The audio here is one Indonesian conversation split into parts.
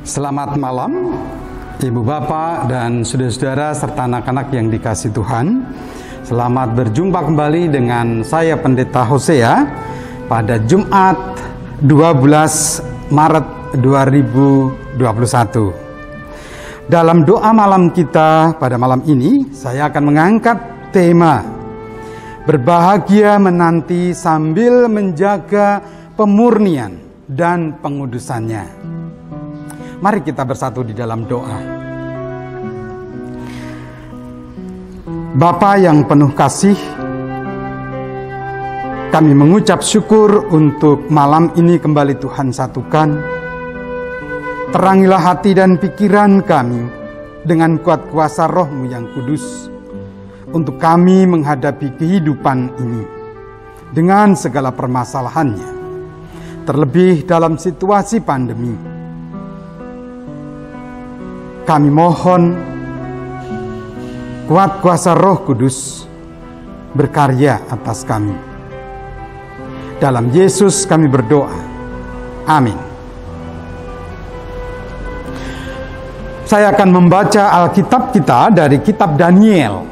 Selamat malam, Ibu Bapak dan saudara-saudara serta anak-anak yang dikasihi Tuhan. Selamat berjumpa kembali dengan saya Pendeta Hosea pada Jumat 12 Maret 2021. Dalam doa malam kita pada malam ini, saya akan mengangkat tema berbahagia menanti sambil menjaga pemurnian dan pengudusannya. Mari kita bersatu di dalam doa. Bapa yang penuh kasih, kami mengucap syukur untuk malam ini kembali Tuhan satukan. Terangilah hati dan pikiran kami dengan kuat kuasa Roh-Mu yang kudus, untuk kami menghadapi kehidupan ini dengan segala permasalahannya, terlebih dalam situasi pandemi. Kami mohon kuat kuasa Roh Kudus berkarya atas kami. Dalam Yesus kami berdoa. Amin. Saya akan membaca Alkitab kita dari kitab Daniel.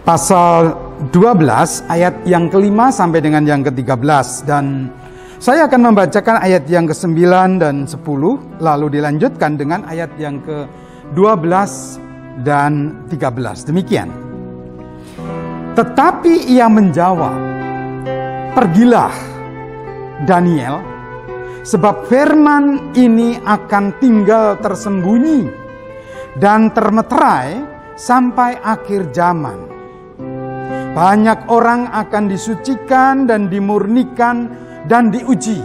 Pasal 12 ayat yang ke-5 sampai dengan yang ke-13. Dan saya akan membacakan ayat yang ke-9 dan 10, lalu dilanjutkan dengan ayat yang ke-12 dan 13. Demikian. Tetapi ia menjawab, "Pergilah, Daniel, sebab firman ini akan tinggal tersembunyi dan termeterai sampai akhir zaman. Banyak orang akan disucikan dan dimurnikan dan diuji.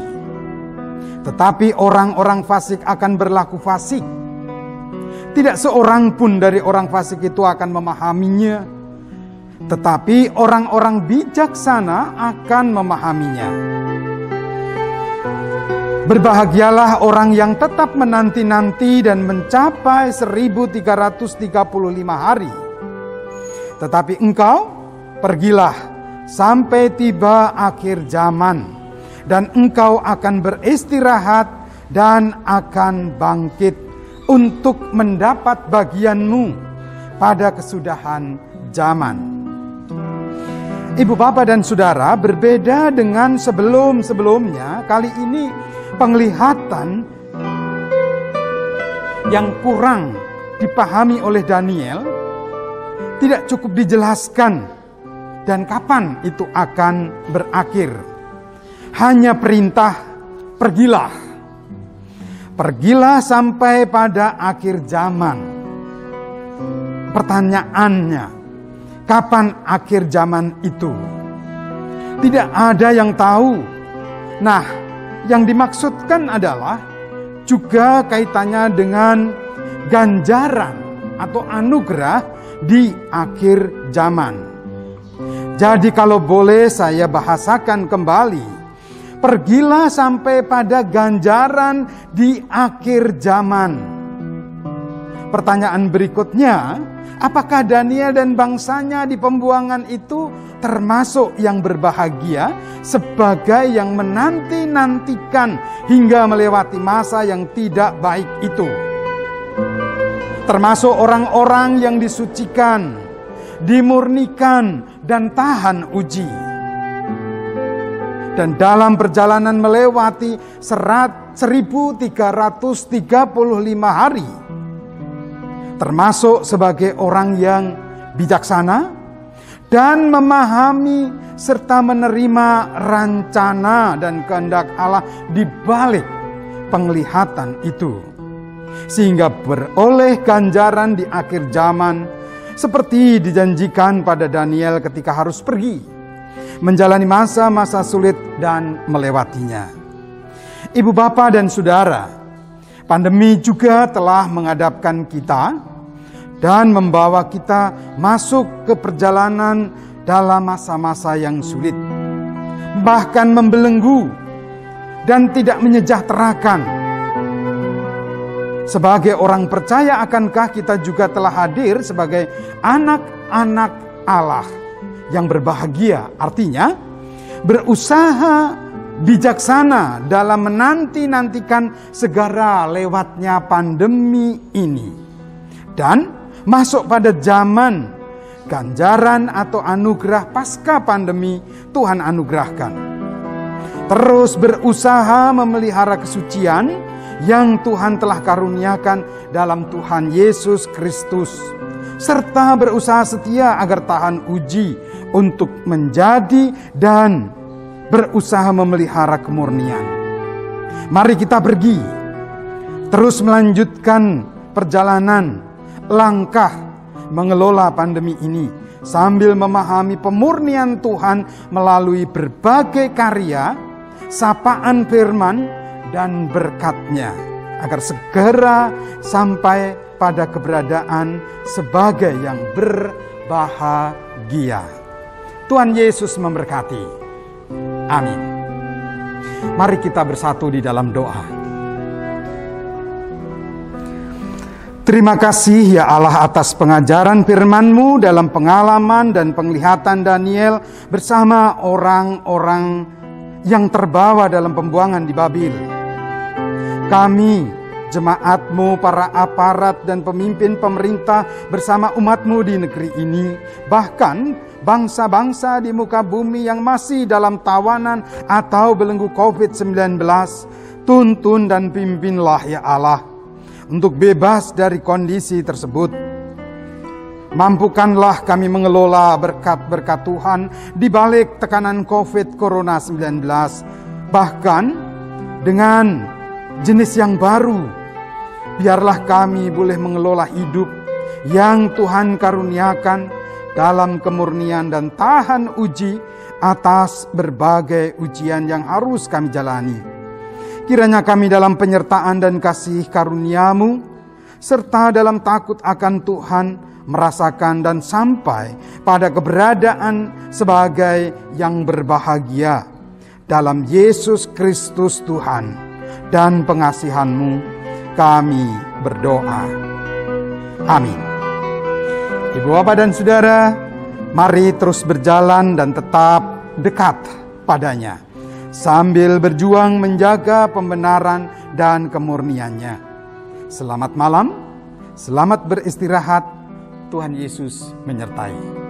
Tetapi orang-orang fasik akan berlaku fasik. Tidak seorang pun dari orang fasik itu akan memahaminya, tetapi orang-orang bijaksana akan memahaminya. Berbahagialah orang yang tetap menanti-nanti dan mencapai 1335 hari. Tetapi engkau, pergilah sampai tiba akhir zaman, dan engkau akan beristirahat dan akan bangkit untuk mendapat bagianmu pada kesudahan zaman." Ibu, Bapak, dan Saudara, berbeda dengan sebelum-sebelumnya, kali ini penglihatan yang kurang dipahami oleh Daniel tidak cukup dijelaskan dan kapan itu akan berakhir. Hanya perintah, pergilah. Pergilah sampai pada akhir zaman. Pertanyaannya, kapan akhir zaman itu? Tidak ada yang tahu. Nah, yang dimaksudkan adalah juga kaitannya dengan ganjaran atau anugerah di akhir zaman. Jadi kalau boleh saya bahasakan kembali, pergilah sampai pada ganjaran di akhir zaman. Pertanyaan berikutnya, apakah Daniel dan bangsanya di pembuangan itu termasuk yang berbahagia sebagai yang menanti-nantikan hingga melewati masa yang tidak baik itu? Termasuk orang-orang yang disucikan, dimurnikan, dan tahan uji. Dan dalam perjalanan melewati 1335 hari, termasuk sebagai orang yang bijaksana dan memahami serta menerima rencana dan kehendak Allah di balik penglihatan itu, sehingga beroleh ganjaran di akhir zaman seperti dijanjikan pada Daniel ketika harus pergi menjalani masa-masa sulit dan melewatinya. Ibu, Bapak, dan Saudara, pandemi juga telah menghadapkan kita dan membawa kita masuk ke perjalanan dalam masa-masa yang sulit, bahkan membelenggu dan tidak menyejahterakan. Sebagai orang percaya, akankah kita juga telah hadir sebagai anak-anak Allah yang berbahagia? Artinya berusaha bijaksana dalam menanti-nantikan segera lewatnya pandemi ini, dan masuk pada zaman ganjaran atau anugerah pasca pandemi Tuhan anugerahkan. Terus berusaha memelihara kesucian yang Tuhan telah karuniakan dalam Tuhan Yesus Kristus, serta berusaha setia agar tahan uji untuk menjadi dan berusaha memelihara kemurnian. Mari kita pergi, terus melanjutkan perjalanan langkah mengelola pandemi ini sambil memahami pemurnian Tuhan melalui berbagai karya, sapaan firman, dan berkat-Nya, agar segera sampai pada keberadaan sebagai yang berbahagia. Tuhan Yesus memberkati. Amin. Mari kita bersatu di dalam doa. Terima kasih ya Allah atas pengajaran firman-Mu dalam pengalaman dan penglihatan Daniel bersama orang-orang yang terbawa dalam pembuangan di Babil. Kami, jemaat-Mu, para aparat dan pemimpin pemerintah bersama umat-Mu di negeri ini, bahkan bangsa-bangsa di muka bumi yang masih dalam tawanan atau belenggu COVID-19, tuntun dan pimpinlah ya Allah untuk bebas dari kondisi tersebut. Mampukanlah kami mengelola berkat-berkat Tuhan di balik tekanan COVID-19, bahkan dengan jenis yang baru. Biarlah kami boleh mengelola hidup yang Tuhan karuniakan dalam kemurnian dan tahan uji atas berbagai ujian yang harus kami jalani. Kiranya kami dalam penyertaan dan kasih karunia-Mu, serta dalam takut akan Tuhan, merasakan dan sampai pada keberadaan sebagai yang berbahagia dalam Yesus Kristus Tuhan dan pengasihan-Mu, kami berdoa. Amin. Ibu, Bapak, dan Saudara, mari terus berjalan dan tetap dekat padanya, sambil berjuang menjaga pembenaran dan kemurniannya. Selamat malam, selamat beristirahat, Tuhan Yesus menyertai.